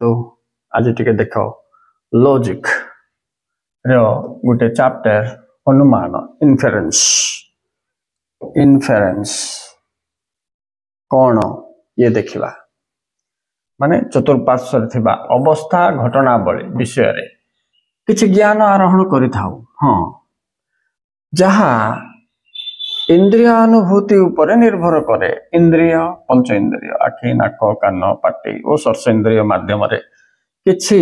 तो आज टिके देख लॉजिक रो गोटे चैप्टर अनुमान इन्फेरेंस इन्फेरेंस कौन ये देखिबा माने चतुर्पार्श्व थिबा अवस्था घटनावली विषय रे किछि ज्ञान आरोहण करिथाउ हाँ जहा इंद्रियानुभूति उपरे निर्भर करे इंद्रिय पंच इंद्रिय आखि नाक कान पाटी और स्पर्श इंद्रिय माध्यम रे किछि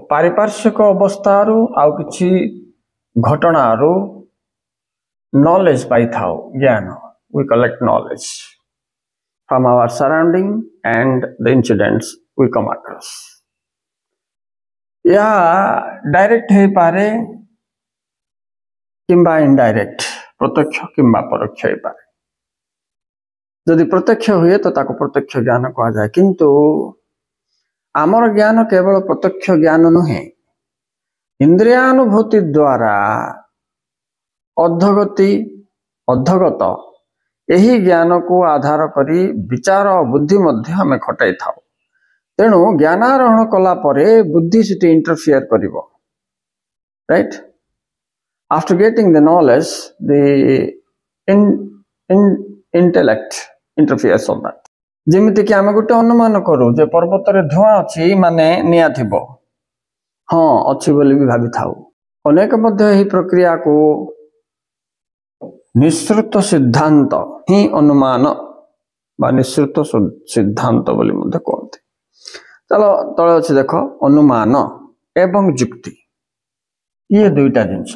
पारिपार्श्विक अवस्थारू आउ किछि घटनारू नॉलेज पाई थाउ ज्ञान we collect knowledge from our surrounding and the incidents we come across या डायरेक्ट है पारे किंबा इनडायरेक्ट प्रत्यक्ष किंबा परोक्ष है पारे यदि प्रत्यक्ष हुए तो ताको प्रत्यक्ष ज्ञान कहा जाए किंतु आमर ज्ञान केवल प्रत्यक्ष ज्ञान नुहे इंद्रियानुभूति द्वारा अधगत यही ज्ञान को आधार करी विचार बुद्धि मध्य हमें खटाई थाउ तेणु ज्ञानारोहण कला परे बुद्धि से इंटरफियर करिवो right after getting the knowledge the intellect interferes on that जेमिति कि आमे गुटे अनुमान करू जे पर्वत रे धुआं अछि माने निया थिबो हां अछि बोली भी भाबी थाउ अनेक मध्य एही प्रक्रिया को निश्रुत सिद्धांत ही अनुमान बा निश्रुत सिद्धांत बोली मध्य कहते चलो तले अच्छे देख अनुमान एवं युक्ति ये दुईटा जिनस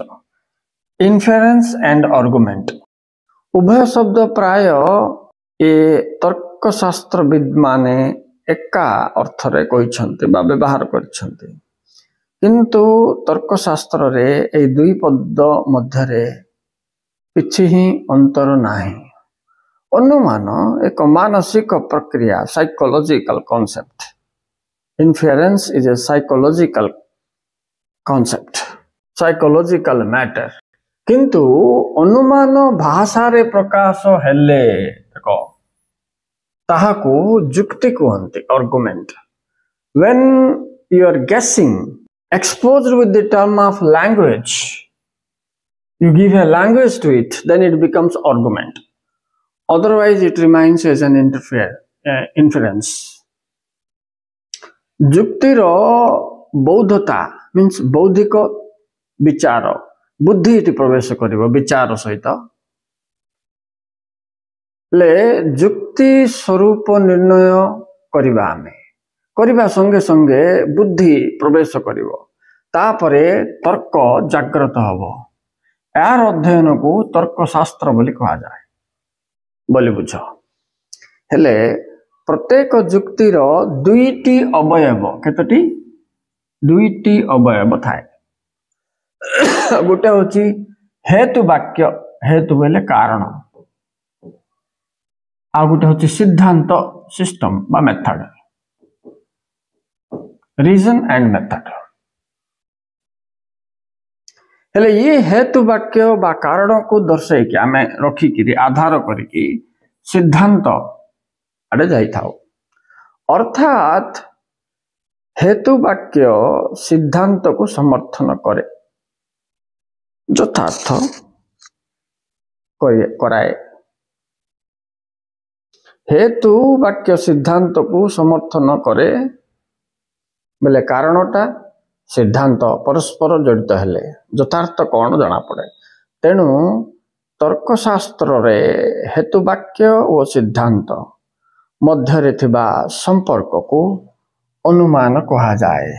इन्फेरेंस एंड आर्गुमेंट उभय शब्द प्राय ये तर्कशास्त्रविद माने एका अर्थ रे कहिसंते बा व्यवहार करछंते किंतु तर्कशास्त्र रे ए दुई पद मध्य रे किछि ही अंतर नाही अनुमान एक मानसिक प्रक्रिया psychological concept inference is a psychological concept psychological matter किंतु अनुमान भाषा रे प्रकाश हेले देखो ताहाको युक्ति कहंती आर्गुमेंट व्हेन यू आर गेसिंग exposed with the term of language you give a language to it, then it becomes argument. Otherwise, it remains as an inference. युक्तिर बौद्धता means बौद्धिक विचार बुद्धि इति प्रवेश करिवो विचार सहित ले युक्ति स्वरूप निर्णय करिबा आमे करिबा संगे संगे बुद्धि प्रवेश करिवो तापरे तर्क जागृत हबो यार अध्ययन को तर्कशास्त्र बोली कहा जाए बोली बुझ हेले प्रत्येक युक्तिर दुईटी अवयव केतटी दुईटी अवयव थाए गोटे होची हेतु वाक्य हेतु बोले कारण आ गोटे होची सिद्धांत सिस्टम बा मेथड रीजन एंड मेथड हेले ये हेतु वाक्य बा कारण को दर्शाई कि आमे रखी कि आधार करिकी सिद्धांत आड़े जाई थाओ अर्थात हेतु वाक्य सिद्धांत को समर्थन करे यथार्थ कराए हेतु वाक्य सिद्धांत को समर्थन करे बोले कारणटा सिद्धांत परस्पर जड़ित हेले यथार्थ कौन जना पड़े तेणु तर्कशास्त्र रे हेतु वाक्य और सिद्धांत मध्य रे थिबा संपर्क को अनुमान कहा जाए।